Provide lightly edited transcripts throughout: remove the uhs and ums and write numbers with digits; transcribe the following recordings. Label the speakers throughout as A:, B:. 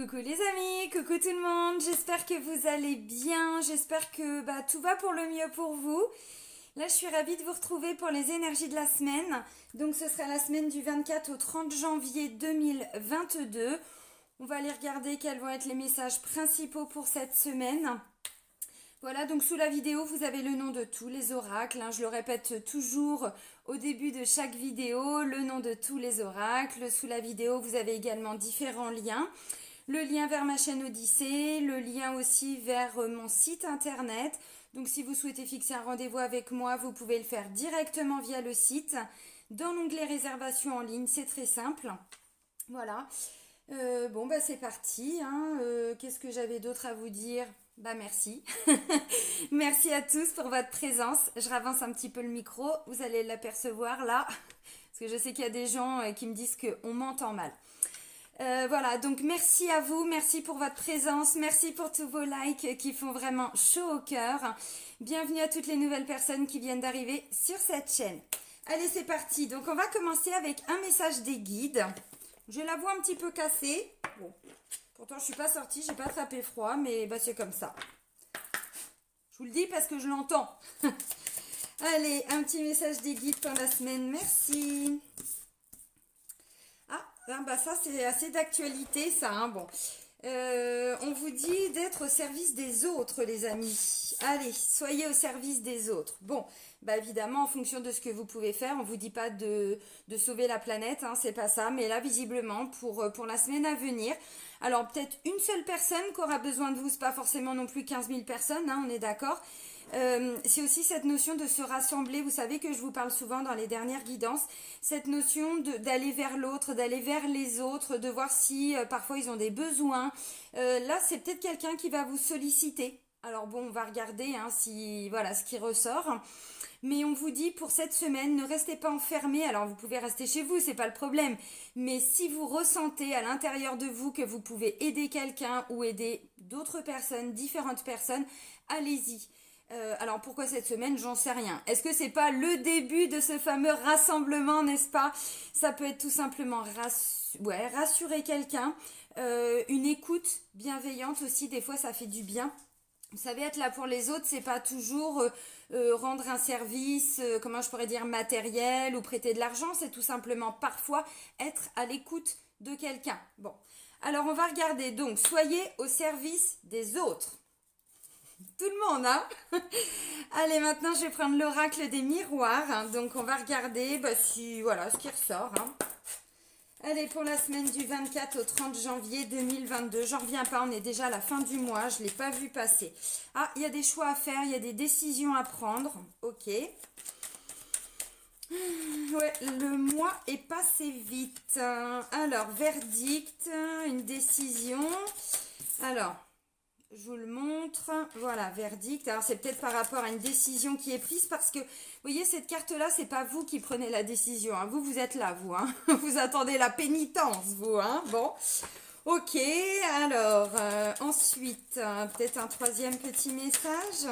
A: Coucou les amis, coucou tout le monde, j'espère que vous allez bien, j'espère que tout va pour le mieux pour vous. Là je suis ravie de vous retrouver pour les énergies de la semaine. Donc ce sera la semaine du 24 au 30 janvier 2022. On va aller regarder quels vont être les messages principaux pour cette semaine. Voilà, donc sous la vidéo, vous avez le nom de tous les oracles. Je le répète toujours au début de chaque vidéo, le nom de tous les oracles. Sous la vidéo, vous avez également différents liens. Le lien vers ma chaîne Odyssée, le lien aussi vers mon site internet. Donc si vous souhaitez fixer un rendez-vous avec moi, vous pouvez le faire directement via le site. Dans l'onglet réservation en ligne, c'est très simple. Voilà. C'est parti. Qu'est-ce que j'avais d'autre à vous dire ? Merci. Merci à tous pour votre présence. Je ravance un petit peu le micro. Vous allez l'apercevoir là. Parce que je sais qu'il y a des gens qui me disent qu'on m'entend mal. Voilà, donc merci à vous. Merci pour votre présence. Merci pour tous vos likes qui font vraiment chaud au cœur. Bienvenue à toutes les nouvelles personnes qui viennent d'arriver sur cette chaîne. Allez, c'est parti. Donc, on va commencer avec un message des guides. J'ai la voix un petit peu cassée. Bon. Pourtant, je ne suis pas sortie, j'ai pas attrapé froid, mais c'est comme ça. Je vous le dis parce que je l'entends. Allez, un petit message des guides pour la semaine. Merci. Ça, c'est assez d'actualité, ça. Bon. On vous dit d'être au service des autres, les amis. Allez, soyez au service des autres. Bon, évidemment, en fonction de ce que vous pouvez faire, on ne vous dit pas de sauver la planète, c'est pas ça. Mais là, visiblement, pour la semaine à venir, alors peut-être une seule personne qui aura besoin de vous, c'est pas forcément non plus 15 000 personnes, on est d'accord. C'est aussi cette notion de se rassembler. Vous savez que je vous parle souvent dans les dernières guidances, cette notion d'aller vers l'autre, d'aller vers les autres, de voir si parfois ils ont des besoins. Là, c'est peut-être quelqu'un qui va vous solliciter. Alors bon, on va regarder ce qui ressort. Mais on vous dit pour cette semaine, ne restez pas enfermés. Alors vous pouvez rester chez vous, c'est pas le problème. Mais si vous ressentez à l'intérieur de vous que vous pouvez aider quelqu'un ou aider d'autres personnes, différentes personnes, allez-y. Alors pourquoi cette semaine, j'en sais rien. Est-ce que c'est pas le début de ce fameux rassemblement, n'est-ce pas? Ça peut être tout simplement rassurer quelqu'un, une écoute bienveillante aussi, des fois ça fait du bien. Vous savez, être là pour les autres, c'est pas toujours rendre un service, comment je pourrais dire, matériel ou prêter de l'argent, c'est tout simplement parfois être à l'écoute de quelqu'un. Bon, alors on va regarder, donc soyez au service des autres. Tout le monde, Allez, maintenant je vais prendre l'oracle des miroirs. Donc on va regarder ce qui ressort. Allez, pour la semaine du 24 au 30 janvier 2022. J'en reviens pas, on est déjà à la fin du mois. Je ne l'ai pas vu passer. Il y a des choix à faire, il y a des décisions à prendre. Ok. Ouais, le mois est passé vite. Alors, verdict, une décision. Alors... je vous le montre. Voilà, verdict. Alors, c'est peut-être par rapport à une décision qui est prise parce que, vous voyez, cette carte-là, c'est pas vous qui prenez la décision. Vous êtes là, vous. Vous attendez la pénitence, vous. Bon. Ok, alors, ensuite, peut-être un troisième petit message.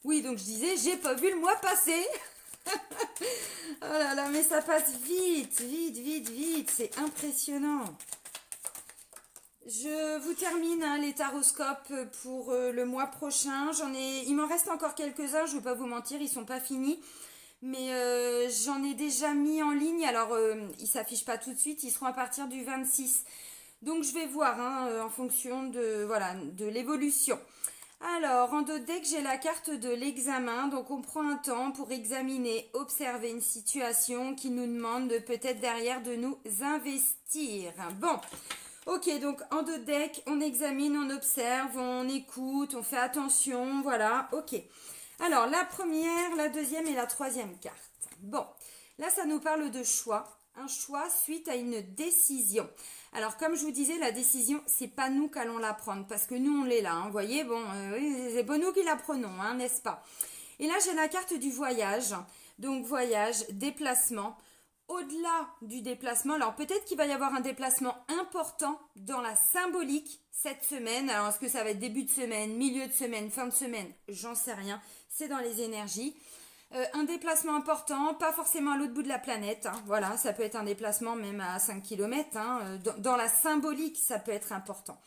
A: Oui, donc je disais, j'ai pas vu le mois passer. Oh là là, mais ça passe vite, vite, vite, vite. C'est impressionnant. Je vous termine les taroscopes pour le mois prochain. Il m'en reste encore quelques-uns, je ne vais pas vous mentir, ils ne sont pas finis. Mais j'en ai déjà mis en ligne. Alors, ils ne s'affichent pas tout de suite, ils seront à partir du 26. Donc, je vais voir en fonction de l'évolution. Alors, en dos de deck, j'ai la carte de l'examen. Donc, on prend un temps pour examiner, observer une situation qui nous demande peut-être derrière de nous investir. Bon. Ok, donc en dos de deck, on examine, on observe, on écoute, on fait attention, voilà, ok. Alors, la première, la deuxième et la troisième carte. Bon, là, ça nous parle de choix. Un choix suite à une décision. Alors, comme je vous disais, la décision, c'est pas nous qu'allons la prendre, parce que nous, on l'est là, vous voyez, c'est pas nous qui la prenons, n'est-ce pas? Et là, j'ai la carte du voyage. Donc, voyage, déplacement. Au-delà du déplacement, alors peut-être qu'il va y avoir un déplacement important dans la symbolique cette semaine. Alors est-ce que ça va être début de semaine, milieu de semaine, fin de semaine? J'en sais rien. C'est dans les énergies. Un déplacement important, pas forcément à l'autre bout de la planète. Hein, voilà, ça peut être un déplacement même à 5 km. Hein, dans la symbolique, ça peut être important.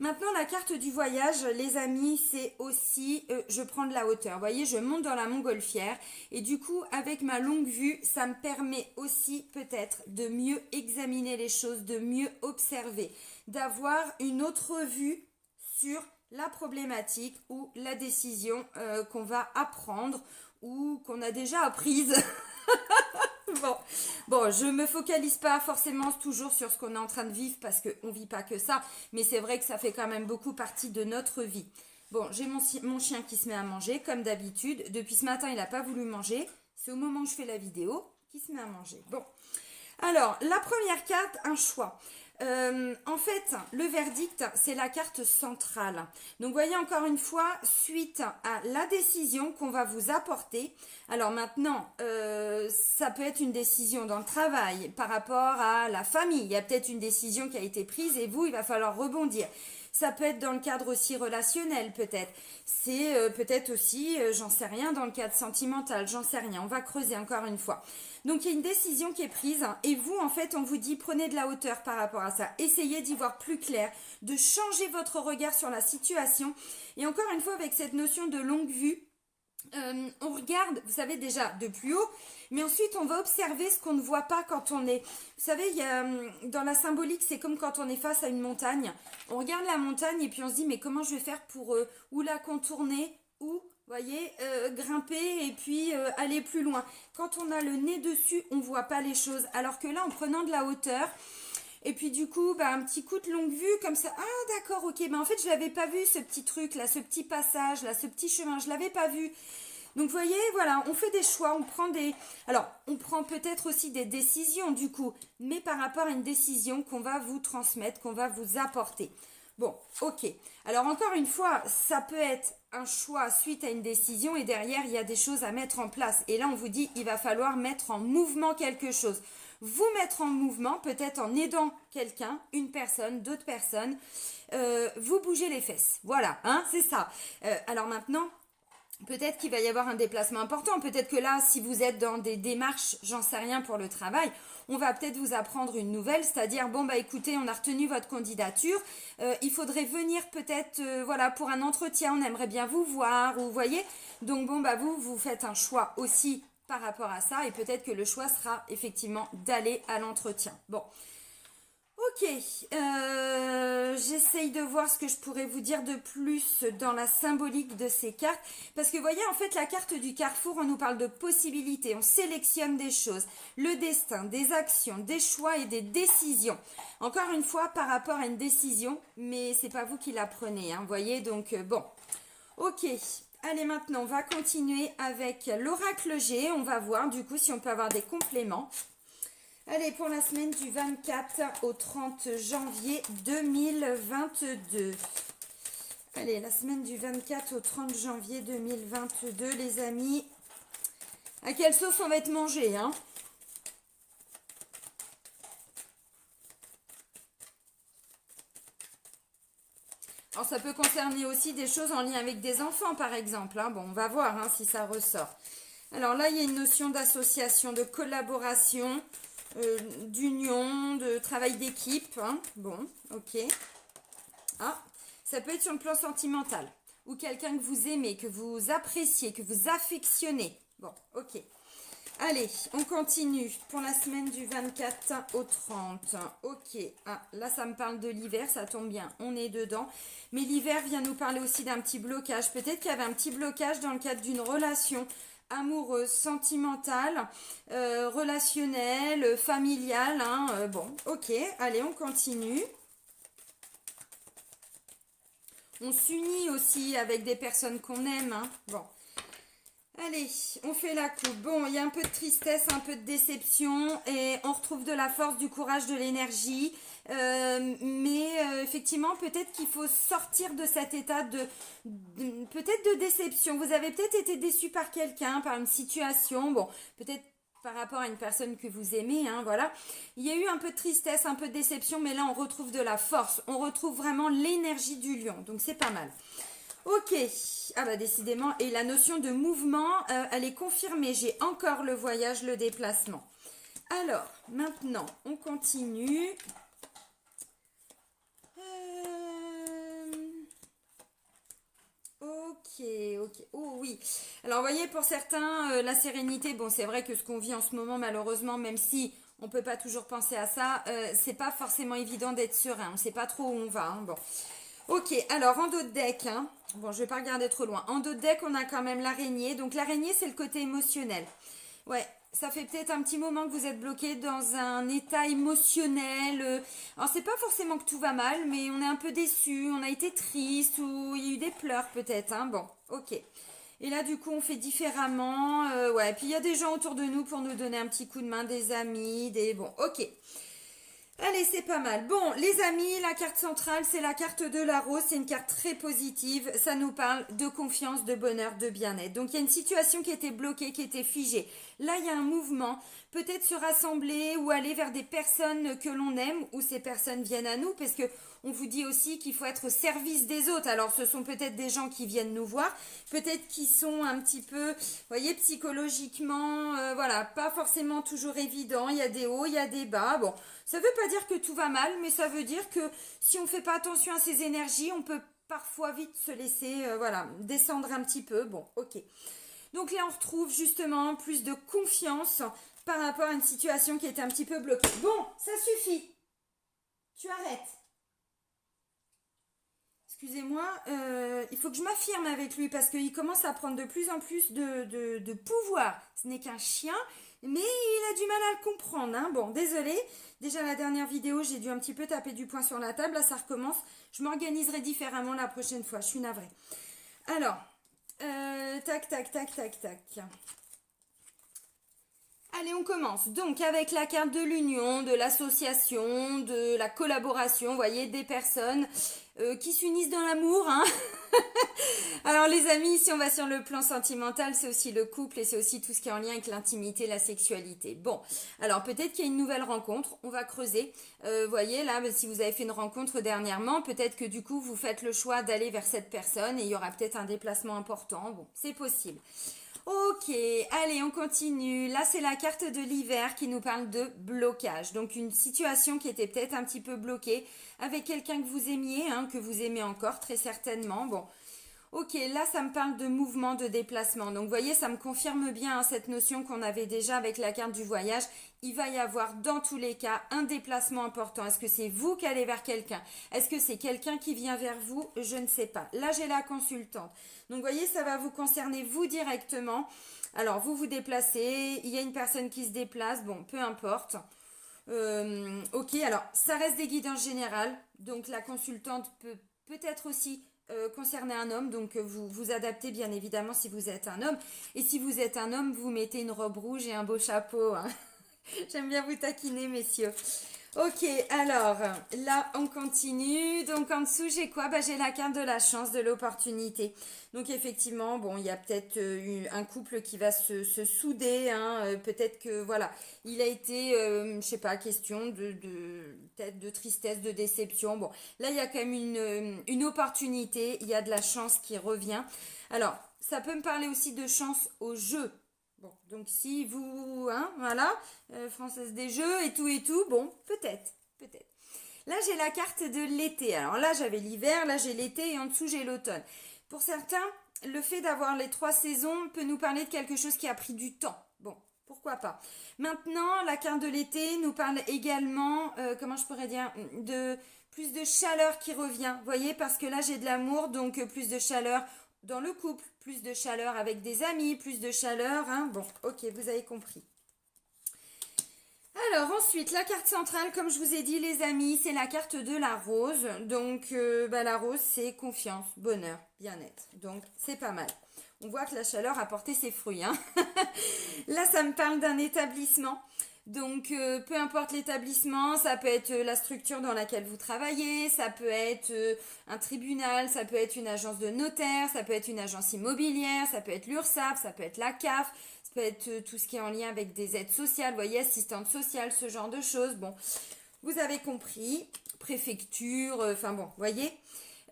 A: Maintenant, la carte du voyage, les amis, c'est aussi, je prends de la hauteur. Vous voyez, je monte dans la montgolfière et du coup, avec ma longue vue, ça me permet aussi peut-être de mieux examiner les choses, de mieux observer, d'avoir une autre vue sur la problématique ou la décision qu'on va apprendre ou qu'on a déjà apprise. Bon, je me focalise pas forcément toujours sur ce qu'on est en train de vivre parce qu'on vit pas que ça, mais c'est vrai que ça fait quand même beaucoup partie de notre vie. Bon, j'ai mon chien qui se met à manger, comme d'habitude. Depuis ce matin, il n'a pas voulu manger. C'est au moment où je fais la vidéo qu'il se met à manger. Bon, alors, la première carte, un choix. En fait, le verdict, c'est la carte centrale. Donc, voyez encore une fois, suite à la décision qu'on va vous apporter. Alors maintenant, ça peut être une décision dans le travail, par rapport à la famille. Il y a peut-être une décision qui a été prise et vous, il va falloir rebondir. Ça peut être dans le cadre aussi relationnel, peut-être. C'est peut-être aussi, j'en sais rien, dans le cadre sentimental, j'en sais rien. On va creuser encore une fois. Donc, il y a une décision qui est prise et vous, en fait, on vous dit, prenez de la hauteur par rapport à ça. Essayez d'y voir plus clair, de changer votre regard sur la situation. Et encore une fois, avec cette notion de longue vue, on regarde, vous savez, déjà de plus haut, mais ensuite on va observer ce qu'on ne voit pas quand on est... Vous savez, il y a, dans la symbolique, c'est comme quand on est face à une montagne. On regarde la montagne et puis on se dit, mais comment je vais faire pour ou la contourner ou... Voyez, grimper et puis aller plus loin. Quand on a le nez dessus, on ne voit pas les choses. Alors que là, en prenant de la hauteur, et puis du coup, bah, un petit coup de longue vue comme ça. Ah d'accord, ok. Bah, en fait, je ne l'avais pas vu ce petit truc là, ce petit passage là, ce petit chemin. Je ne l'avais pas vu. Donc vous voyez, voilà, on fait des choix, on prend des... Alors, on prend peut-être aussi des décisions du coup, mais par rapport à une décision qu'on va vous transmettre, qu'on va vous apporter. Bon, ok. Alors encore une fois, ça peut être un choix suite à une décision et derrière, il y a des choses à mettre en place. Et là, on vous dit, il va falloir mettre en mouvement quelque chose. Vous mettre en mouvement, peut-être en aidant quelqu'un, une personne, d'autres personnes. Vous bougez les fesses. Voilà, hein, c'est ça. Alors maintenant... Peut-être qu'il va y avoir un déplacement important. Peut-être que là, si vous êtes dans des démarches, j'en sais rien pour le travail, on va peut-être vous apprendre une nouvelle, c'est-à-dire, bon, bah écoutez, on a retenu votre candidature, il faudrait venir peut-être, voilà, pour un entretien, on aimerait bien vous voir, ou vous voyez. Donc, bon, bah vous faites un choix aussi par rapport à ça, et peut-être que le choix sera effectivement d'aller à l'entretien. Bon. Ok, j'essaye de voir ce que je pourrais vous dire de plus dans la symbolique de ces cartes. Parce que vous voyez, en fait, la carte du carrefour, on nous parle de possibilités, on sélectionne des choses, le destin, des actions, des choix et des décisions. Encore une fois, par rapport à une décision, mais c'est pas vous qui la prenez, hein, vous voyez, donc bon. Ok, allez maintenant, on va continuer avec l'oracle G, on va voir du coup si on peut avoir des compléments. Allez, pour la semaine du 24 au 30 janvier 2022. Allez, la semaine du 24 au 30 janvier 2022, les amis. À quelle sauce on va être mangé, hein? Alors, ça peut concerner aussi des choses en lien avec des enfants, par exemple. Hein. Bon, on va voir hein, si ça ressort. Alors là, il y a une notion d'association, de collaboration... d'union, de travail d'équipe. Hein. Bon, ok. Ah, ça peut être sur le plan sentimental. Ou quelqu'un que vous aimez, que vous appréciez, que vous affectionnez. Bon, ok. Allez, on continue pour la semaine du 24 au 30. Ok. Ah, là, ça me parle de l'hiver, ça tombe bien. On est dedans. Mais l'hiver vient nous parler aussi d'un petit blocage. Peut-être qu'il y avait un petit blocage dans le cadre d'une relation amoureuse, sentimentale, relationnelle, familiale. Hein, bon, ok. Allez, on continue. On s'unit aussi avec des personnes qu'on aime. Hein. Bon. Allez, on fait la coupe. Bon, il y a un peu de tristesse, un peu de déception et on retrouve de la force, du courage, de l'énergie. Mais effectivement, peut-être qu'il faut sortir de cet état peut-être de déception. Vous avez peut-être été déçu par quelqu'un, par une situation. Bon, peut-être par rapport à une personne que vous aimez, hein, voilà. Il y a eu un peu de tristesse, un peu de déception, mais là, on retrouve de la force. On retrouve vraiment l'énergie du lion, donc c'est pas mal. Ok, ah bah décidément, et la notion de mouvement, elle est confirmée. J'ai encore le voyage, le déplacement. Alors, maintenant, on continue. Ok, ok. Oh oui. Alors, vous voyez, pour certains, la sérénité, bon, c'est vrai que ce qu'on vit en ce moment, malheureusement, même si on ne peut pas toujours penser à ça, c'est pas forcément évident d'être serein. On ne sait pas trop où on va, hein. Bon. Ok, alors en dos de deck, hein. Bon, je vais pas regarder trop loin. En dos de deck, on a quand même l'araignée. Donc l'araignée, c'est le côté émotionnel. Ouais, ça fait peut-être un petit moment que vous êtes bloqué dans un état émotionnel. Alors c'est pas forcément que tout va mal, mais on est un peu déçu, on a été triste ou il y a eu des pleurs peut-être, hein. Bon, ok. Et là, du coup, on fait différemment. Ouais, puis il y a des gens autour de nous pour nous donner un petit coup de main, des amis, des... Bon, ok. Allez, c'est pas mal. Bon, les amis, la carte centrale, c'est la carte de la rose. C'est une carte très positive. Ça nous parle de confiance, de bonheur, de bien-être. Donc, il y a une situation qui était bloquée, qui était figée. Là, il y a un mouvement. Peut-être se rassembler ou aller vers des personnes que l'on aime ou ces personnes viennent à nous parce que on vous dit aussi qu'il faut être au service des autres. Alors, ce sont peut-être des gens qui viennent nous voir, peut-être qui sont un petit peu, vous voyez, psychologiquement, voilà, pas forcément toujours évident. Il y a des hauts, il y a des bas. Bon, ça ne veut pas dire que tout va mal, mais ça veut dire que si on ne fait pas attention à ces énergies, on peut parfois vite se laisser, voilà, descendre un petit peu. Bon, ok. Donc là, on retrouve justement plus de confiance par rapport à une situation qui était un petit peu bloquée. Bon, ça suffit. Tu arrêtes. Excusez-moi, il faut que je m'affirme avec lui parce qu'il commence à prendre de plus en plus de pouvoir. Ce n'est qu'un chien, mais il a du mal à le comprendre, hein. Bon, désolé. Déjà la dernière vidéo, j'ai dû un petit peu taper du poing sur la table. Là, ça recommence. Je m'organiserai différemment la prochaine fois. Je suis navrée. Alors, tac, tac, tac, tac, tac. Allez, on commence. Donc, avec la carte de l'union, de l'association, de la collaboration, vous voyez, des personnes qui s'unissent dans l'amour, hein. Alors, les amis, si on va sur le plan sentimental, c'est aussi le couple et c'est aussi tout ce qui est en lien avec l'intimité, la sexualité. Bon, alors peut-être qu'il y a une nouvelle rencontre, on va creuser. Voyez, là, si vous avez fait une rencontre dernièrement, peut-être que du coup, vous faites le choix d'aller vers cette personne et il y aura peut-être un déplacement important. Bon, c'est possible. Ok, allez, on continue. Là, c'est la carte de l'hiver qui nous parle de blocage. Donc, une situation qui était peut-être un petit peu bloquée avec quelqu'un que vous aimiez, hein, que vous aimez encore très certainement. Bon, ok, là, ça me parle de mouvement, de déplacement. Donc, vous voyez, ça me confirme bien, hein, cette notion qu'on avait déjà avec la carte du voyage. Il va y avoir, dans tous les cas, un déplacement important. Est-ce que c'est vous qui allez vers quelqu'un? Est-ce que c'est quelqu'un qui vient vers vous? Je ne sais pas. Là, j'ai la consultante. Donc, vous voyez, ça va vous concerner, vous, directement. Alors, vous vous déplacez. Il y a une personne qui se déplace. Bon, peu importe. Ok, alors, ça reste des guidances générales. Donc, la consultante peut peut-être aussi concerner un homme, donc vous vous adaptez bien évidemment si vous êtes un homme. Et si vous êtes un homme, vous mettez une robe rouge et un beau chapeau, hein. J'aime bien vous taquiner, messieurs. Ok, alors, là, on continue. Donc, en dessous, j'ai quoi? Bah, j'ai la carte de la chance, de l'opportunité. Donc, effectivement, bon, il y a peut-être un couple qui va se souder, hein. Peut-être que, voilà, il a été, je sais pas, question peut-être de tristesse, de déception. Bon, là, il y a quand même une opportunité. Il y a de la chance qui revient. Alors, ça peut me parler aussi de chance au jeu. Bon, donc si vous, hein, voilà, Française des Jeux et tout, bon, peut-être, peut-être. Là, j'ai la carte de l'été. Alors là, j'avais l'hiver, là, j'ai l'été et en dessous, j'ai l'automne. Pour certains, le fait d'avoir les trois saisons peut nous parler de quelque chose qui a pris du temps. Bon, pourquoi pas. Maintenant, la carte de l'été nous parle également, comment je pourrais dire, de plus de chaleur qui revient. Vous voyez, parce que là, j'ai de l'amour, donc plus de chaleur dans le couple, plus de chaleur avec des amis, plus de chaleur, hein. Bon, ok, vous avez compris. Alors ensuite, la carte centrale, comme je vous ai dit les amis, c'est la carte de la rose. Donc la rose, c'est confiance, bonheur, bien-être. Donc c'est pas mal. On voit que la chaleur a porté ses fruits, hein. Là, ça me parle d'un établissement. Donc, peu importe l'établissement, ça peut être la structure dans laquelle vous travaillez, ça peut être un tribunal, ça peut être une agence de notaire, ça peut être une agence immobilière, ça peut être l'URSSAF, ça peut être la CAF, ça peut être tout ce qui est en lien avec des aides sociales, vous voyez, assistante sociale, ce genre de choses. Bon, vous avez compris, préfecture, enfin bon, vous voyez.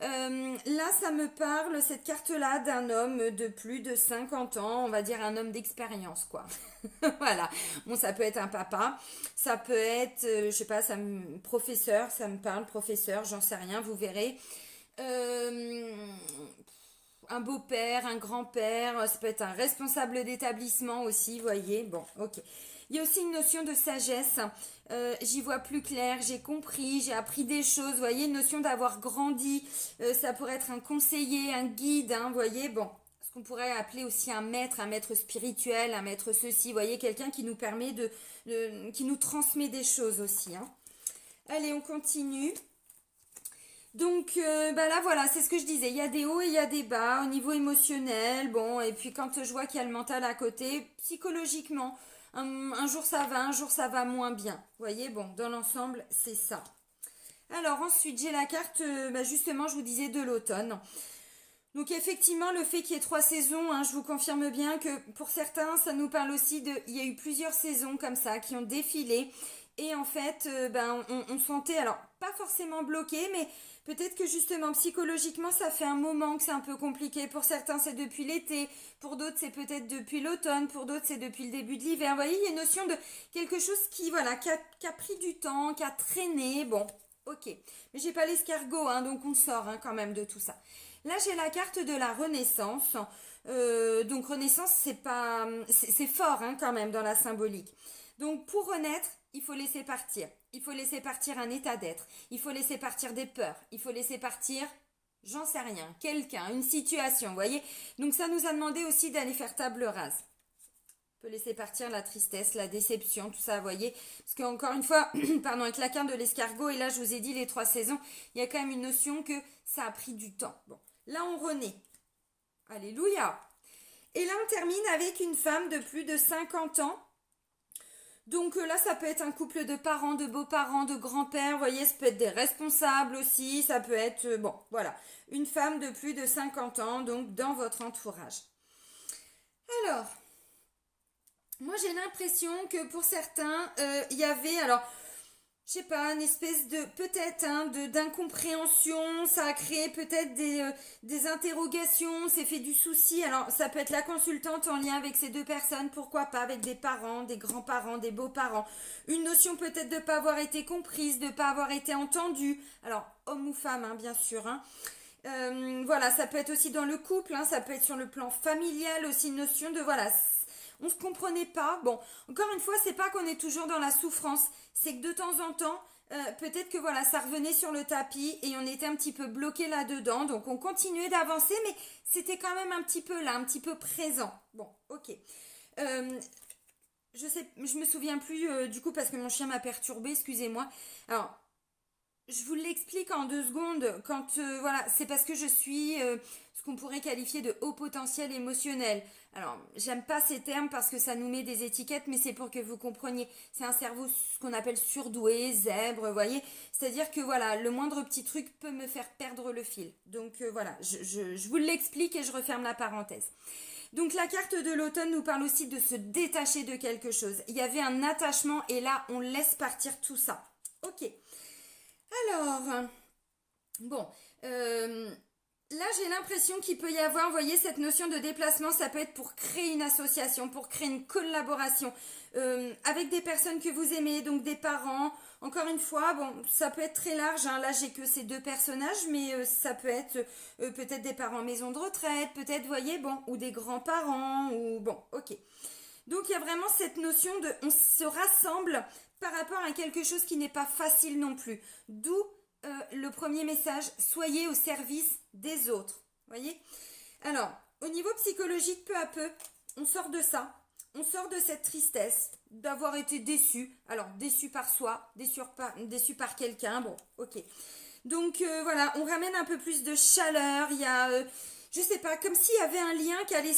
A: Là, ça me parle, cette carte-là, d'un homme de plus de 50 ans, on va dire un homme d'expérience, quoi. Voilà. Bon, ça peut être un papa, ça peut être, je sais pas, professeur, ça me parle, professeur, j'en sais rien, vous verrez. Euh, un beau-père, un grand-père, ça peut être un responsable d'établissement aussi, voyez. Bon, ok. Il y a aussi une notion de sagesse. J'y vois plus clair, j'ai compris, j'ai appris des choses. Voyez, une notion d'avoir grandi. Ça pourrait être un conseiller, un guide, hein, voyez. Bon, ce qu'on pourrait appeler aussi un maître spirituel, un maître ceci. Voyez, quelqu'un qui nous permet qui nous transmet des choses aussi, hein. Allez, on continue. Donc bah là voilà, c'est ce que je disais, il y a des hauts et il y a des bas au niveau émotionnel, bon, et puis quand je vois qu'il y a le mental à côté, psychologiquement, un jour ça va, un jour ça va moins bien. Vous voyez, bon, dans l'ensemble, c'est ça. Alors ensuite, j'ai la carte, bah, justement, je vous disais, de l'automne. Donc effectivement, le fait qu'il y ait 3 saisons, hein, je vous confirme bien que pour certains, ça nous parle aussi de... Il y a eu plusieurs saisons comme ça qui ont défilé. Et en fait, ben, on sentait, alors pas forcément bloqué, mais peut-être que justement psychologiquement, ça fait un moment que c'est un peu compliqué. Pour certains, c'est depuis l'été, pour d'autres, c'est peut-être depuis l'automne, pour d'autres, c'est depuis le début de l'hiver. Vous voyez, il y a une notion de quelque chose qui, voilà, qui a pris du temps, qui a traîné. Bon, ok. Mais j'ai pas l'escargot, hein, donc on sort hein, quand même de tout ça. Là, j'ai la carte de la Renaissance. Donc Renaissance, c'est fort hein, quand même dans la symbolique. Donc pour renaître, il faut laisser partir. Il faut laisser partir un état d'être. Il faut laisser partir des peurs. Il faut laisser partir, j'en sais rien, quelqu'un, une situation, vous voyez. Donc ça nous a demandé aussi d'aller faire table rase. On peut laisser partir la tristesse, la déception, tout ça, vous voyez. Parce qu'encore une fois, pardon, avec la carte de l'escargot, et là je vous ai dit les 3 saisons, il y a quand même une notion que ça a pris du temps. Bon, là on renaît. Alléluia. Et là on termine avec une femme de plus de 50 ans. Donc là, ça peut être un couple de parents, de beaux-parents, de grands-pères, vous voyez, ça peut être des responsables aussi, ça peut être, bon, voilà, une femme de plus de 50 ans, donc dans votre entourage. Alors, moi j'ai l'impression que pour certains, il y avait, alors, je sais pas, une espèce de, peut-être, hein, d'incompréhension, ça a créé peut-être des interrogations, c'est fait du souci. Alors, ça peut être la consultante en lien avec ces 2 personnes, pourquoi pas avec des parents, des grands-parents, des beaux-parents. Une notion peut-être de ne pas avoir été comprise, de ne pas avoir été entendue. Alors, homme ou femme, hein, bien sûr, hein. Voilà, ça peut être aussi dans le couple, hein, ça peut être sur le plan familial aussi, une notion de, voilà, on se comprenait pas. Bon, encore une fois, c'est pas qu'on est toujours dans la souffrance, c'est que de temps en temps, peut-être que voilà, ça revenait sur le tapis et on était un petit peu bloqué là-dedans. Donc on continuait d'avancer, mais c'était quand même un petit peu là, un petit peu présent. Bon, ok. Je me souviens plus du coup parce que mon chien m'a perturbée, excusez-moi. Alors, je vous l'explique en 2 secondes. Quand voilà, c'est parce que je suis ce qu'on pourrait qualifier de haut potentiel émotionnel. Alors, j'aime pas ces termes parce que ça nous met des étiquettes, mais c'est pour que vous compreniez. C'est un cerveau ce qu'on appelle surdoué, zèbre, vous voyez. C'est-à-dire que voilà, le moindre petit truc peut me faire perdre le fil. Donc voilà, je vous l'explique et je referme la parenthèse. Donc la carte de l'automne nous parle aussi de se détacher de quelque chose. Il y avait un attachement et là, on laisse partir tout ça. Ok. Alors, bon, là j'ai l'impression qu'il peut y avoir, vous voyez, cette notion de déplacement, ça peut être pour créer une association, pour créer une collaboration avec des personnes que vous aimez, donc des parents. Encore une fois, bon, ça peut être très large, hein. Là j'ai que ces 2 personnages, mais ça peut être peut-être des parents en maison de retraite, peut-être, vous voyez, bon, ou des grands-parents, ou bon, ok. Donc il y a vraiment cette notion de on se rassemble par rapport à quelque chose qui n'est pas facile non plus. D'où le premier message, soyez au service des autres. Voyez. Alors, au niveau psychologique, peu à peu, on sort de ça. On sort de cette tristesse d'avoir été déçu. Alors, déçu par soi, déçu par quelqu'un. Bon, ok. Donc voilà, on ramène un peu plus de chaleur. Il y a, je sais pas, comme s'il y avait un lien qui allait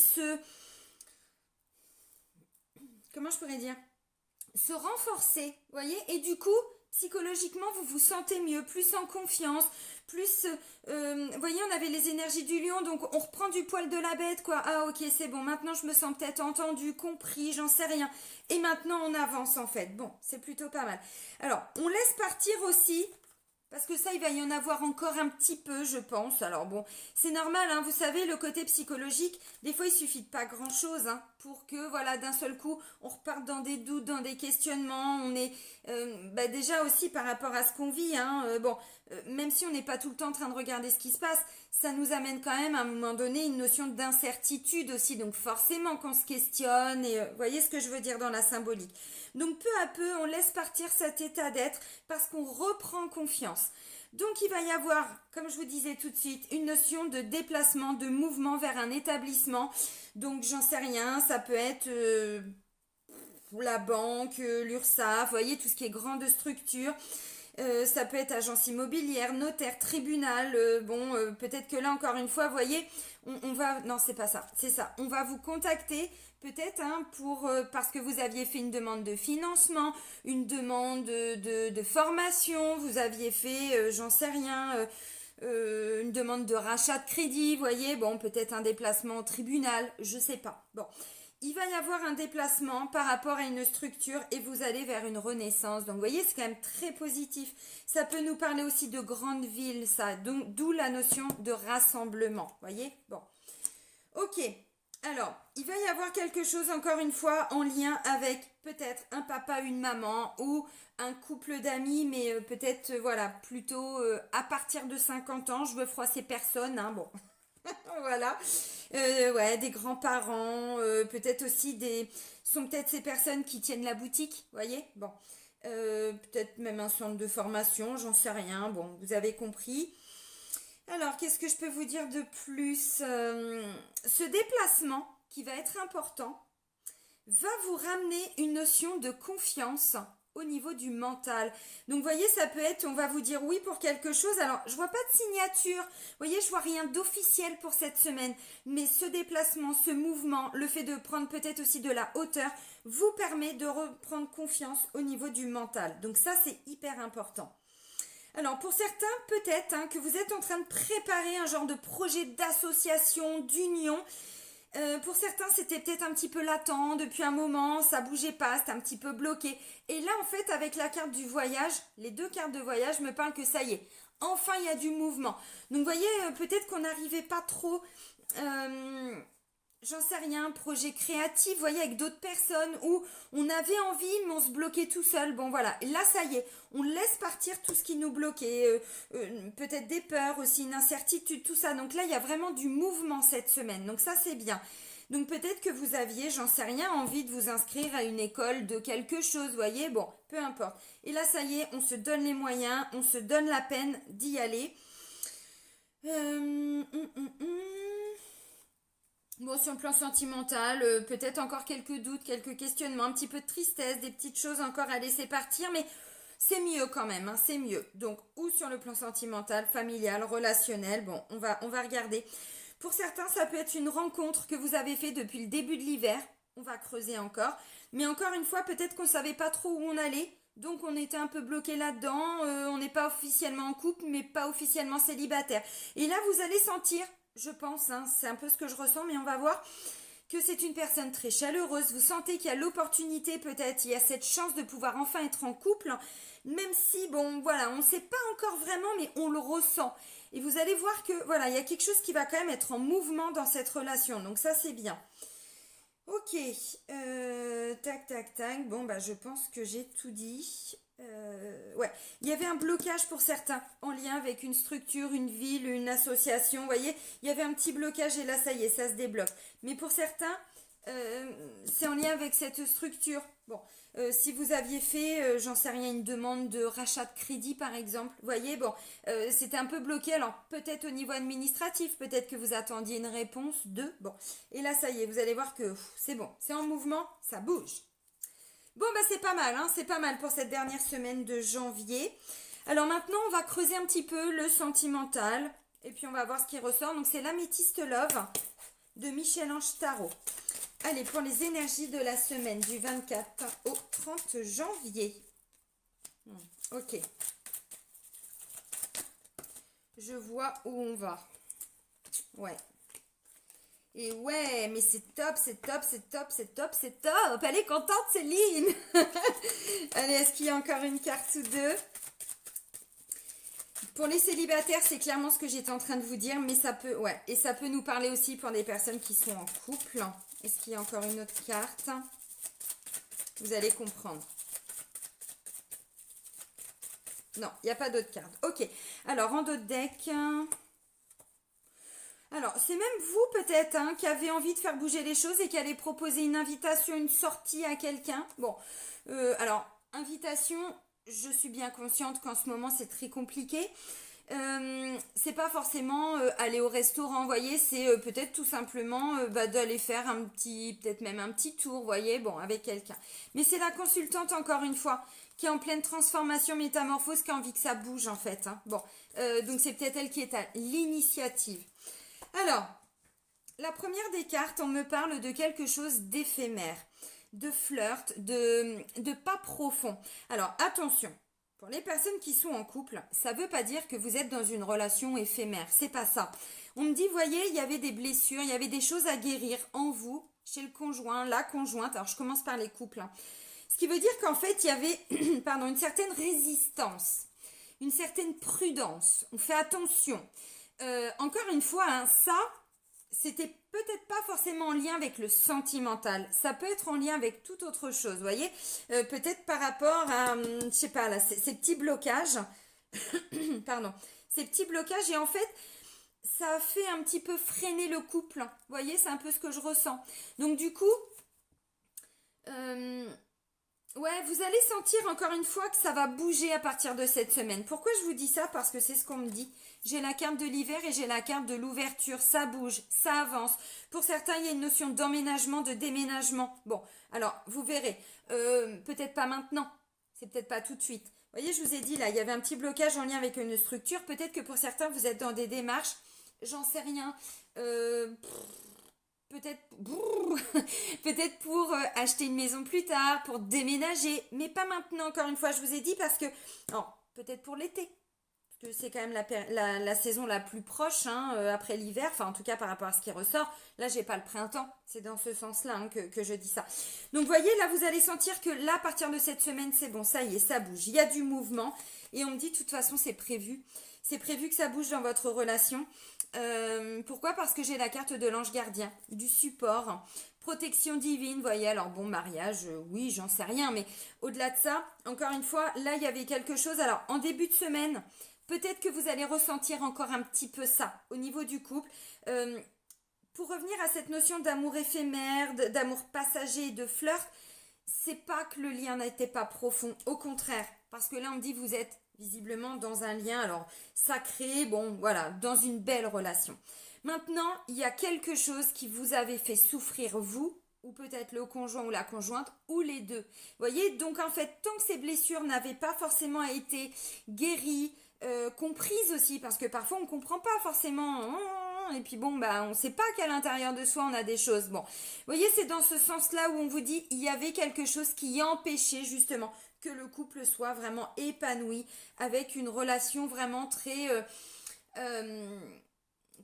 A: comment je pourrais dire, se renforcer, vous voyez, et du coup, psychologiquement, vous vous sentez mieux, plus en confiance, plus, vous voyez, on avait les énergies du lion, donc on reprend du poil de la bête, quoi. Ah, ok, c'est bon, maintenant je me sens peut-être entendu, compris, j'en sais rien. Et maintenant on avance, en fait. Bon, c'est plutôt pas mal. Alors, on laisse partir aussi Parce que ça, il va y en avoir encore un petit peu, je pense. Alors bon, c'est normal, hein, vous savez, le côté psychologique, des fois, il suffit de pas grand-chose hein, pour que, voilà, d'un seul coup, on reparte dans des doutes, dans des questionnements. On est déjà aussi par rapport à ce qu'on vit. Hein, même si on n'est pas tout le temps en train de regarder ce qui se passe, ça nous amène quand même à un moment donné une notion d'incertitude aussi. Donc forcément qu'on se questionne et vous voyez ce que je veux dire dans la symbolique. Donc peu à peu, on laisse partir cet état d'être parce qu'on reprend confiance. Donc il va y avoir, comme je vous disais tout de suite, une notion de déplacement, de mouvement vers un établissement. Donc j'en sais rien, ça peut être la banque, l'URSSAF, vous voyez, tout ce qui est grande structure. Ça peut être agence immobilière, notaire, tribunal. Peut-être que là, encore une fois, vous voyez, on va... Non, c'est pas ça, c'est ça. On va vous contacter peut-être hein, parce que vous aviez fait une demande de financement, une demande de formation, vous aviez fait, j'en sais rien, une demande de rachat de crédit, vous voyez, bon, peut-être un déplacement au tribunal, je sais pas. Bon. Il va y avoir un déplacement par rapport à une structure et vous allez vers une renaissance. Donc, vous voyez, c'est quand même très positif. Ça peut nous parler aussi de grandes villes, ça. Donc, d'où la notion de rassemblement. Vous voyez? Bon. Ok. Alors, il va y avoir quelque chose, encore une fois, en lien avec peut-être un papa, une maman ou un couple d'amis, mais peut-être, voilà, plutôt à partir de 50 ans. Je veux froisser personne, hein, bon. Voilà, ouais, des grands-parents, peut-être aussi sont peut-être ces personnes qui tiennent la boutique, voyez, bon, peut-être même un centre de formation, j'en sais rien, bon, vous avez compris. Alors, qu'est-ce que je peux vous dire de plus? Ce déplacement qui va être important va vous ramener une notion de confiance au niveau du mental. Donc, vous voyez, ça peut être, on va vous dire oui pour quelque chose. Alors, je vois pas de signature. Vous voyez, je vois rien d'officiel pour cette semaine. Mais ce déplacement, ce mouvement, le fait de prendre peut-être aussi de la hauteur, vous permet de reprendre confiance au niveau du mental. Donc, ça, c'est hyper important. Alors, pour certains, peut-être hein, que vous êtes en train de préparer un genre de projet d'association, d'union. Pour certains, c'était peut-être un petit peu latent depuis un moment, ça bougeait pas, c'était un petit peu bloqué. Et là, en fait, avec la carte du voyage, les deux cartes de voyage me parlent que ça y est, enfin, il y a du mouvement. Donc, vous voyez, peut-être qu'on n'arrivait pas trop... j'en sais rien, projet créatif, vous voyez, avec d'autres personnes où on avait envie, mais on se bloquait tout seul. Bon, voilà. Et là, ça y est, on laisse partir tout ce qui nous bloquait. Peut-être des peurs aussi, une incertitude, tout ça. Donc là, il y a vraiment du mouvement cette semaine. Donc ça, c'est bien. Donc peut-être que vous aviez, j'en sais rien, envie de vous inscrire à une école de quelque chose, vous voyez. Bon, peu importe. Et là, ça y est, on se donne les moyens, on se donne la peine d'y aller. Bon, sur le plan sentimental, peut-être encore quelques doutes, quelques questionnements, un petit peu de tristesse, des petites choses encore à laisser partir, mais c'est mieux quand même, hein, c'est mieux. Donc, ou sur le plan sentimental, familial, relationnel, bon, on va regarder. Pour certains, ça peut être une rencontre que vous avez fait depuis le début de l'hiver, on va creuser encore. Mais encore une fois, peut-être qu'on ne savait pas trop où on allait, donc on était un peu bloqué là-dedans, on n'est pas officiellement en couple, mais pas officiellement célibataire. Et là, vous allez sentir... Je pense, hein, c'est un peu ce que je ressens, mais on va voir que c'est une personne très chaleureuse. Vous sentez qu'il y a l'opportunité peut-être, il y a cette chance de pouvoir enfin être en couple, même si, bon, voilà, on ne sait pas encore vraiment, mais on le ressent. Et vous allez voir que, voilà, il y a quelque chose qui va quand même être en mouvement dans cette relation, donc ça, c'est bien. Ok, tac, tac, tac, bon, bah, je pense que j'ai tout dit. Ouais, il y avait un blocage pour certains en lien avec une structure, une ville, une association. Vous voyez, il y avait un petit blocage et là, ça y est, ça se débloque. Mais pour certains, c'est en lien avec cette structure. Bon, si vous aviez fait, j'en sais rien, une demande de rachat de crédit par exemple, vous voyez, bon, c'était un peu bloqué. Alors peut-être au niveau administratif, peut-être que vous attendiez une réponse de. Bon, et là, ça y est, vous allez voir que c'est bon, c'est en mouvement, ça bouge. Bon, bah c'est pas mal, hein, c'est pas mal pour cette dernière semaine de janvier. Alors maintenant, on va creuser un petit peu le sentimental. Et puis on va voir ce qui ressort. Donc c'est l'Améthyste Love de Michel-Ange Tarot. Allez, pour les énergies de la semaine du 24 au 30 janvier. Ok. Je vois où on va. Ouais. Et ouais, mais c'est top, c'est top, c'est top, c'est top, c'est top. Elle est contente, Céline. Allez, est-ce qu'il y a encore une carte ou deux? Pour les célibataires, c'est clairement ce que j'étais en train de vous dire, mais ça peut, ouais, et ça peut nous parler aussi pour des personnes qui sont en couple. Est-ce qu'il y a encore une autre carte? Vous allez comprendre. Non, il n'y a pas d'autres cartes. Ok, alors en d'autres decks... Alors, c'est même vous peut-être hein, qui avez envie de faire bouger les choses et qui allez proposer une invitation, une sortie à quelqu'un. Bon, alors, invitation, je suis bien consciente qu'en ce moment c'est très compliqué. C'est pas forcément aller au restaurant, vous voyez, c'est peut-être tout simplement d'aller faire un petit, peut-être même un petit tour, vous voyez, bon, avec quelqu'un. Mais c'est la consultante, encore une fois, qui est en pleine transformation, métamorphose, qui a envie que ça bouge, en fait. Hein. Bon, donc c'est peut-être elle qui est à l'initiative. Alors, la première des cartes, on me parle de quelque chose d'éphémère, de flirt, de pas profond. Alors, attention. Pour les personnes qui sont en couple, ça ne veut pas dire que vous êtes dans une relation éphémère. C'est pas ça. On me dit, voyez, il y avait des blessures, il y avait des choses à guérir en vous, chez le conjoint, la conjointe. Alors, je commence par les couples. Hein. Ce qui veut dire qu'en fait, il y avait pardon, une certaine résistance, une certaine prudence. On fait attention. Encore une fois, hein, ça, c'était peut-être pas forcément en lien avec le sentimental. Ça peut être en lien avec toute autre chose, vous voyez. Peut-être par rapport à, je sais pas, là, ces petits blocages. Pardon. Ces petits blocages et en fait, ça a fait un petit peu freiner le couple. Vous voyez, c'est un peu ce que je ressens. Donc du coup, ouais, vous allez sentir encore une fois que ça va bouger à partir de cette semaine. Pourquoi je vous dis ça? Parce que c'est ce qu'on me dit. J'ai la carte de l'hiver et j'ai la carte de l'ouverture. Ça bouge, ça avance. Pour certains, il y a une notion d'emménagement, de déménagement. Bon, alors, vous verrez. Peut-être pas maintenant. C'est peut-être pas tout de suite. Vous voyez, je vous ai dit, là, il y avait un petit blocage en lien avec une structure. Peut-être que pour certains, vous êtes dans des démarches. J'en sais rien. Peut-être peut-être pour acheter une maison plus tard, pour déménager, mais pas maintenant, encore une fois, je vous ai dit, parce que, non, peut-être pour l'été, parce que c'est quand même la saison la plus proche, hein, après l'hiver, enfin en tout cas par rapport à ce qui ressort, là j'ai pas le printemps, c'est dans ce sens-là hein, que je dis ça. Donc vous voyez, là vous allez sentir que là, à partir de cette semaine, c'est bon, ça y est, ça bouge, il y a du mouvement, et on me dit, de toute façon, c'est prévu que ça bouge dans votre relation. Pourquoi? Parce que j'ai la carte de l'ange gardien, du support, protection divine, vous voyez, alors bon, mariage, oui, j'en sais rien, mais au-delà de ça, encore une fois, là, il y avait quelque chose, alors, en début de semaine, peut-être que vous allez ressentir encore un petit peu ça, au niveau du couple, pour revenir à cette notion d'amour éphémère, d'amour passager, de flirt, c'est pas que le lien n'était pas profond, au contraire, parce que là, on me dit, vous êtes visiblement dans un lien, alors sacré, bon voilà, dans une belle relation. Maintenant, il y a quelque chose qui vous avait fait souffrir vous, ou peut-être le conjoint ou la conjointe, ou les deux. Vous voyez, donc en fait, tant que ces blessures n'avaient pas forcément été guéries, comprises aussi, parce que parfois on ne comprend pas forcément, et puis bon, bah on ne sait pas qu'à l'intérieur de soi on a des choses. Bon, vous voyez, c'est dans ce sens-là où on vous dit, il y avait quelque chose qui empêchait justement que le couple soit vraiment épanoui, avec une relation vraiment très,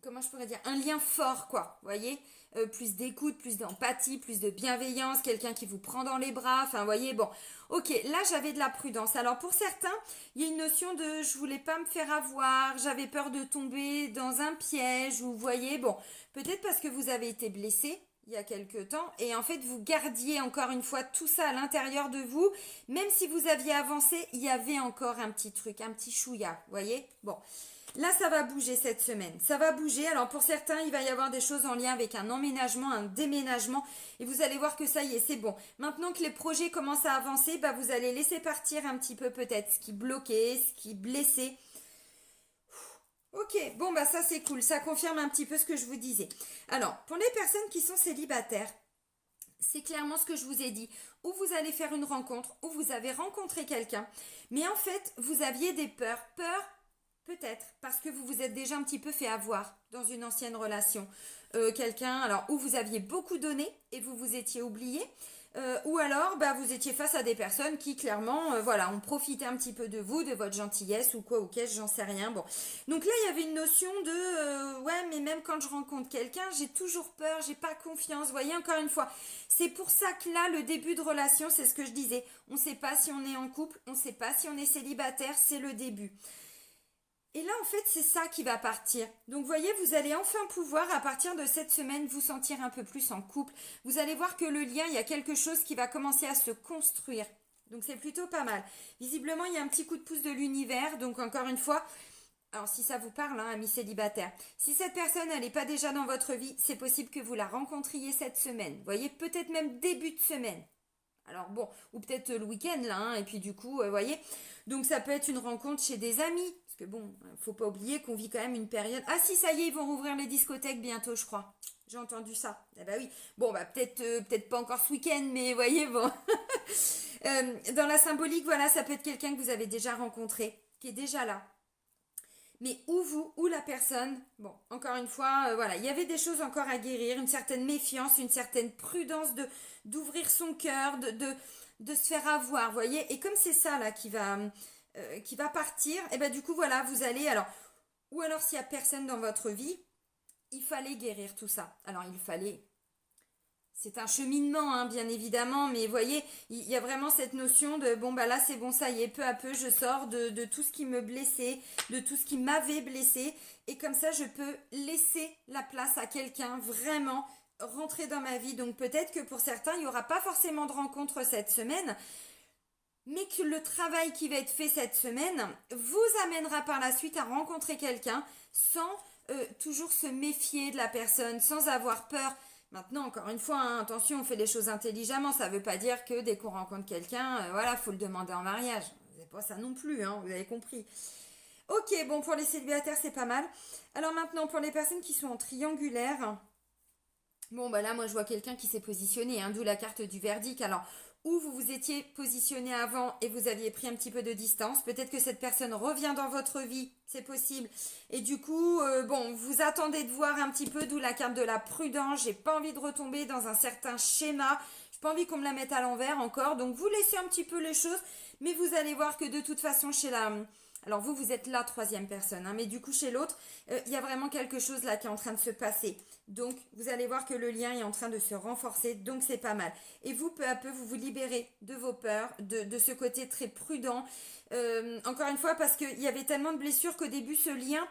A: comment je pourrais dire, un lien fort quoi, vous voyez, plus d'écoute, plus d'empathie, plus de bienveillance, quelqu'un qui vous prend dans les bras, enfin vous voyez, bon, ok, là j'avais de la prudence. Alors pour certains, il y a une notion de je voulais pas me faire avoir, j'avais peur de tomber dans un piège, ou vous voyez, bon, peut-être parce que vous avez été blessé, il y a quelque temps, et en fait vous gardiez encore une fois tout ça à l'intérieur de vous, même si vous aviez avancé, il y avait encore un petit truc, un petit chouïa, vous voyez, bon, là ça va bouger cette semaine, ça va bouger, alors pour certains il va y avoir des choses en lien avec un emménagement, un déménagement, et vous allez voir que ça y est, c'est bon, maintenant que les projets commencent à avancer, bah vous allez laisser partir un petit peu peut-être ce qui bloquait, ce qui blessait. Ok, bon bah ça c'est cool, ça confirme un petit peu ce que je vous disais. Alors, pour les personnes qui sont célibataires, c'est clairement ce que je vous ai dit. Ou vous allez faire une rencontre, ou vous avez rencontré quelqu'un, mais en fait, vous aviez des peurs. Peurs, peut-être, parce que vous vous êtes déjà un petit peu fait avoir dans une ancienne relation. Quelqu'un, alors, où vous aviez beaucoup donné et vous vous étiez oublié. Ou alors, bah, vous étiez face à des personnes qui, clairement, voilà, ont profité un petit peu de vous, de votre gentillesse ou quoi, ou qu'est-ce, j'en sais rien. Bon. Donc là, il y avait une notion de, ouais, mais même quand je rencontre quelqu'un, j'ai toujours peur, j'ai pas confiance. Vous voyez, encore une fois, c'est pour ça que là, le début de relation, c'est ce que je disais. On ne sait pas si on est en couple, on ne sait pas si on est célibataire, c'est le début. Et là, en fait, c'est ça qui va partir. Donc, vous voyez, vous allez enfin pouvoir, à partir de cette semaine, vous sentir un peu plus en couple. Vous allez voir que le lien, il y a quelque chose qui va commencer à se construire. Donc, c'est plutôt pas mal. Visiblement, il y a un petit coup de pouce de l'univers. Donc, encore une fois, alors si ça vous parle, hein, amis célibataires, si cette personne, elle n'est pas déjà dans votre vie, c'est possible que vous la rencontriez cette semaine. Vous voyez, peut-être même début de semaine. Alors bon, ou peut-être le week-end là, hein, et puis du coup, vous voyez, donc ça peut être une rencontre chez des amis, parce que bon, faut pas oublier qu'on vit quand même une période. Ah si, ça y est, ils vont rouvrir les discothèques bientôt, je crois. J'ai entendu ça. Eh bah oui. Bon, bah peut-être pas encore ce week-end, mais vous voyez, bon. Dans la symbolique, voilà, ça peut être quelqu'un que vous avez déjà rencontré, qui est déjà là. Mais ou vous, ou la personne, bon, encore une fois, voilà, il y avait des choses encore à guérir, une certaine méfiance, une certaine prudence d'ouvrir son cœur, de se faire avoir, vous voyez. Et comme c'est ça là qui va partir, et ben du coup voilà, vous allez alors, ou alors s'il y a personne dans votre vie, il fallait guérir tout ça. Alors il fallait. C'est un cheminement, hein, bien évidemment, mais vous voyez, il y a vraiment cette notion de bon, bah là, c'est bon, ça y est, peu à peu, je sors de tout ce qui me blessait, de tout ce qui m'avait blessé, et comme ça, je peux laisser la place à quelqu'un vraiment rentrer dans ma vie. Donc peut-être que pour certains, il n'y aura pas forcément de rencontre cette semaine, mais que le travail qui va être fait cette semaine vous amènera par la suite à rencontrer quelqu'un sans toujours se méfier de la personne, sans avoir peur. Maintenant, encore une fois, hein, attention, on fait les choses intelligemment. Ça ne veut pas dire que dès qu'on rencontre quelqu'un, voilà, faut le demander en mariage. C'est pas ça non plus, hein, vous avez compris. Ok, bon, pour les célibataires, c'est pas mal. Alors maintenant, pour les personnes qui sont en triangulaire, bon, bah là, moi, je vois quelqu'un qui s'est positionné, hein, d'où la carte du verdict. Alors, ou vous vous étiez positionné avant et vous aviez pris un petit peu de distance. Peut-être que cette personne revient dans votre vie, c'est possible. Et du coup, bon, vous attendez de voir un petit peu, d'où la carte de la prudence. J'ai pas envie de retomber dans un certain schéma. J'ai pas envie qu'on me la mette à l'envers encore. Donc, vous laissez un petit peu les choses. Mais vous allez voir que de toute façon, chez la... Alors vous êtes la troisième personne, hein, mais du coup chez l'autre, il y a vraiment quelque chose là qui est en train de se passer. Donc vous allez voir que le lien est en train de se renforcer, donc c'est pas mal. Et vous, peu à peu, vous vous libérez de vos peurs, de ce côté très prudent. Encore une fois, parce qu'il y avait tellement de blessures qu'au début, ce lien,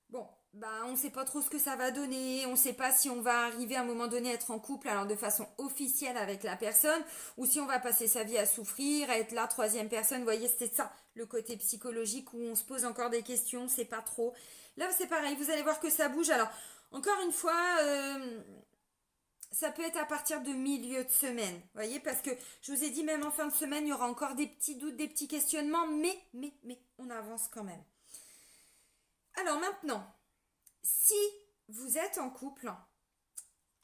A: bon, bah, on ne sait pas trop ce que ça va donner, on ne sait pas si on va arriver à un moment donné à être en couple, alors de façon officielle avec la personne, ou si on va passer sa vie à souffrir, à être la troisième personne. Vous voyez, c'était ça, le côté psychologique où on se pose encore des questions, c'est pas trop. Là, c'est pareil, vous allez voir que ça bouge. Alors, encore une fois, ça peut être à partir de milieu de semaine, vous voyez, parce que je vous ai dit, même en fin de semaine, il y aura encore des petits doutes, des petits questionnements, mais, on avance quand même. Alors maintenant, si vous êtes en couple,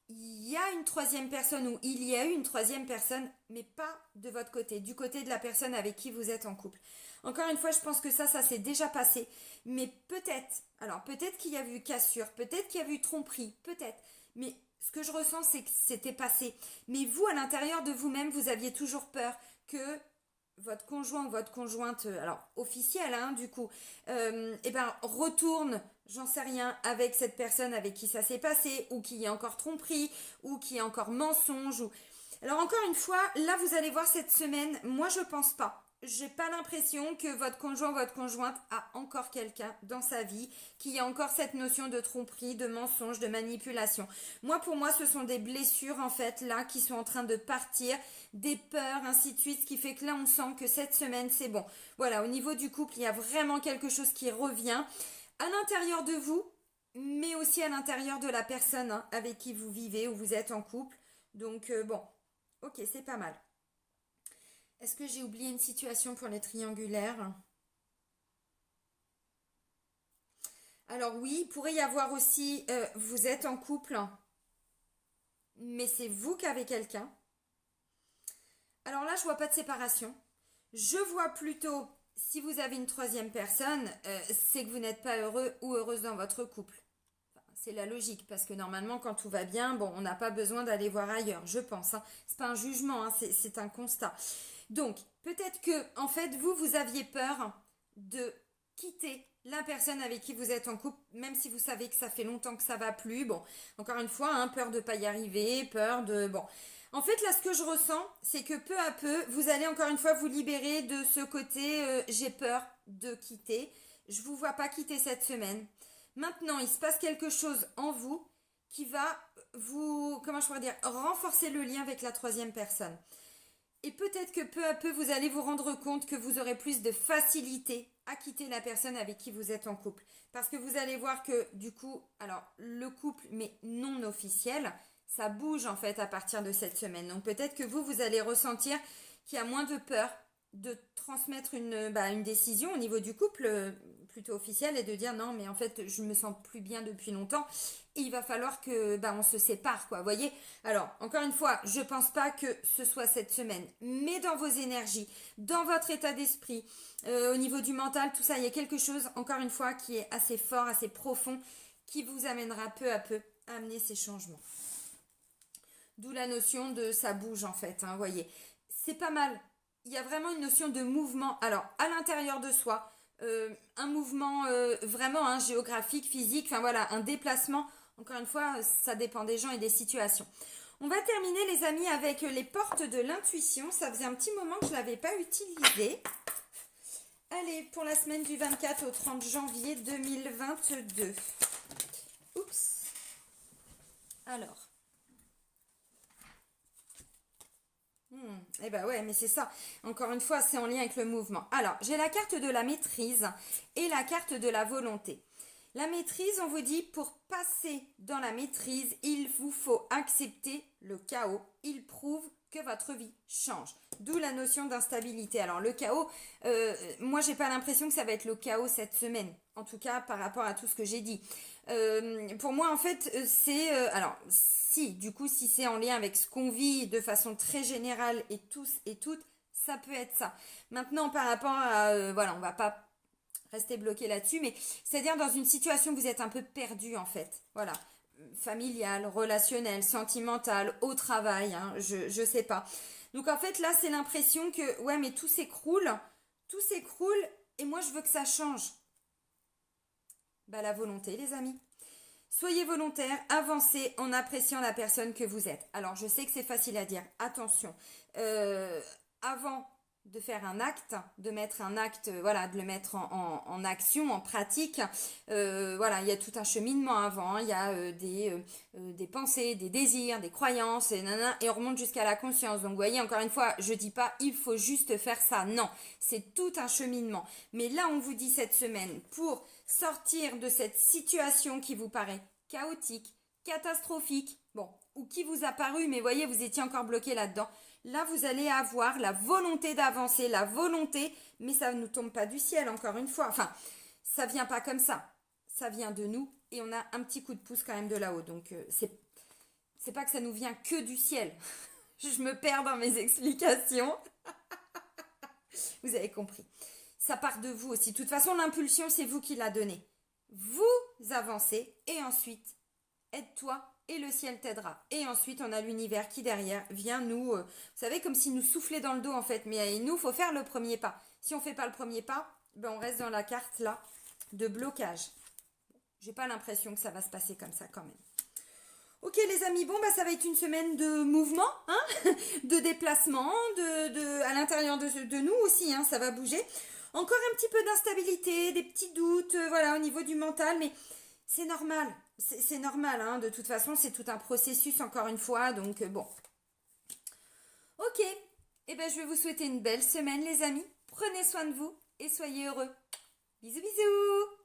A: il y a une troisième personne ou il y a eu une troisième personne, mais pas de votre côté, du côté de la personne avec qui vous êtes en couple. Encore une fois, je pense que ça s'est déjà passé, mais peut-être qu'il y a eu cassure, peut-être qu'il y a eu tromperie, peut-être, mais ce que je ressens, c'est que c'était passé. Mais vous, à l'intérieur de vous-même, vous aviez toujours peur que votre conjoint ou votre conjointe, alors officielle, hein, du coup, retourne, j'en sais rien, avec cette personne avec qui ça s'est passé, ou qui est encore tromperie, ou qui est encore mensonge. Alors encore une fois, là vous allez voir cette semaine, moi je pense pas. J'ai pas l'impression que votre conjoint ou votre conjointe a encore quelqu'un dans sa vie qui a encore cette notion de tromperie, de mensonge, de manipulation. Pour moi, ce sont des blessures en fait là qui sont en train de partir, des peurs, ainsi de suite, ce qui fait que là on sent que cette semaine c'est bon. Voilà, au niveau du couple, il y a vraiment quelque chose qui revient à l'intérieur de vous, mais aussi à l'intérieur de la personne, hein, avec qui vous vivez ou vous êtes en couple. Donc bon, ok, c'est pas mal. Est-ce que j'ai oublié une situation pour les triangulaires? Alors oui, il pourrait y avoir aussi, vous êtes en couple, mais c'est vous qui avez quelqu'un. Alors là, je vois pas de séparation. Je vois plutôt, si vous avez une troisième personne, c'est que vous n'êtes pas heureux ou heureuse dans votre couple. Enfin, c'est la logique, parce que normalement, quand tout va bien, bon, on n'a pas besoin d'aller voir ailleurs, je pense. Hein. C'est pas un jugement, hein, c'est un constat. Donc, peut-être que, en fait, vous aviez peur de quitter la personne avec qui vous êtes en couple, même si vous savez que ça fait longtemps que ça va plus. Bon, encore une fois, hein, peur de ne pas y arriver, peur de... Bon, En fait, là, ce que je ressens, c'est que peu à peu, vous allez encore une fois vous libérer de ce côté j'ai peur de quitter. Je vous vois pas quitter cette semaine. Maintenant, il se passe quelque chose en vous qui va vous, comment je pourrais dire, renforcer le lien avec la troisième personne. Et peut-être que peu à peu, vous allez vous rendre compte que vous aurez plus de facilité à quitter la personne avec qui vous êtes en couple. Parce que vous allez voir que du coup, alors le couple, mais non officiel, ça bouge en fait à partir de cette semaine. Donc peut-être que vous allez ressentir qu'il y a moins de peur de transmettre une décision au niveau du couple plutôt officielle et de dire non mais en fait je me sens plus bien depuis longtemps et il va falloir que on se sépare quoi, vous voyez. Alors encore une fois, je pense pas que ce soit cette semaine, mais dans vos énergies, dans votre état d'esprit, au niveau du mental, tout ça, il y a quelque chose encore une fois qui est assez fort, assez profond, qui vous amènera peu à peu à amener ces changements. D'où la notion de ça bouge en fait, vous voyez. C'est pas mal. Il y a vraiment une notion de mouvement. Alors, à l'intérieur de soi, un mouvement vraiment géographique, physique, enfin voilà, un déplacement. Encore une fois, ça dépend des gens et des situations. On va terminer les amis avec les portes de l'intuition. Ça faisait un petit moment que je ne l'avais pas utilisé. Allez, pour la semaine du 24 au 30 janvier 2022. Oups. Alors. Eh ben ouais, mais c'est ça. Encore une fois, c'est en lien avec le mouvement. Alors, j'ai la carte de la maîtrise et la carte de la volonté. La maîtrise, on vous dit, pour passer dans la maîtrise, il vous faut accepter le chaos. Il prouve que votre vie change. D'où la notion d'instabilité. Alors, le chaos, moi, j'ai pas l'impression que ça va être le chaos cette semaine. En tout cas, par rapport à tout ce que j'ai dit. Pour moi, en fait, c'est... alors, si, du coup, si c'est en lien avec ce qu'on vit de façon très générale et tous et toutes, ça peut être ça. Maintenant, par rapport à... voilà, on va pas rester bloqué là-dessus, mais c'est-à-dire dans une situation où vous êtes un peu perdu, en fait. Voilà. Familial, relationnel, sentimental, au travail, je sais pas. Donc, en fait, là, c'est l'impression que, ouais, mais tout s'écroule, et moi, je veux que ça change. La volonté, les amis. Soyez volontaire, avancez en appréciant la personne que vous êtes. Alors, je sais que c'est facile à dire. Attention, avant de faire un acte, de mettre un acte, voilà, de le mettre en action, en pratique, voilà, il y a tout un cheminement avant. Il y a des pensées, des désirs, des croyances, et on remonte jusqu'à la conscience. Donc, vous voyez, encore une fois, je dis pas, il faut juste faire ça. Non, c'est tout un cheminement. Mais là, on vous dit cette semaine, pour sortir de cette situation qui vous paraît chaotique, catastrophique, ou qui vous a paru, mais voyez, vous étiez encore bloqué là-dedans. Là, vous allez avoir la volonté d'avancer, la volonté, mais ça ne nous tombe pas du ciel, encore une fois. Enfin, ça vient pas comme ça. Ça vient de nous et on a un petit coup de pouce quand même de là-haut. Donc, c'est pas que ça nous vient que du ciel. Je me perds dans mes explications. Vous avez compris. Ça part de vous aussi. De toute façon, l'impulsion, c'est vous qui la donnez. Vous avancez et ensuite, aide-toi et le ciel t'aidera. Et ensuite, on a l'univers qui derrière vient nous, vous savez, comme s'il nous soufflait dans le dos en fait. Mais nous, il faut faire le premier pas. Si on ne fait pas le premier pas, on reste dans la carte là de blocage. J'ai pas l'impression que ça va se passer comme ça quand même. Ok les amis, ça va être une semaine de mouvement, de déplacement, à l'intérieur de nous aussi, ça va bouger. Encore un petit peu d'instabilité, des petits doutes, voilà, au niveau du mental, mais c'est normal. C'est normal, de toute façon, c'est tout un processus, encore une fois, donc bon. Ok, je vais vous souhaiter une belle semaine, les amis. Prenez soin de vous et soyez heureux. Bisous, bisous!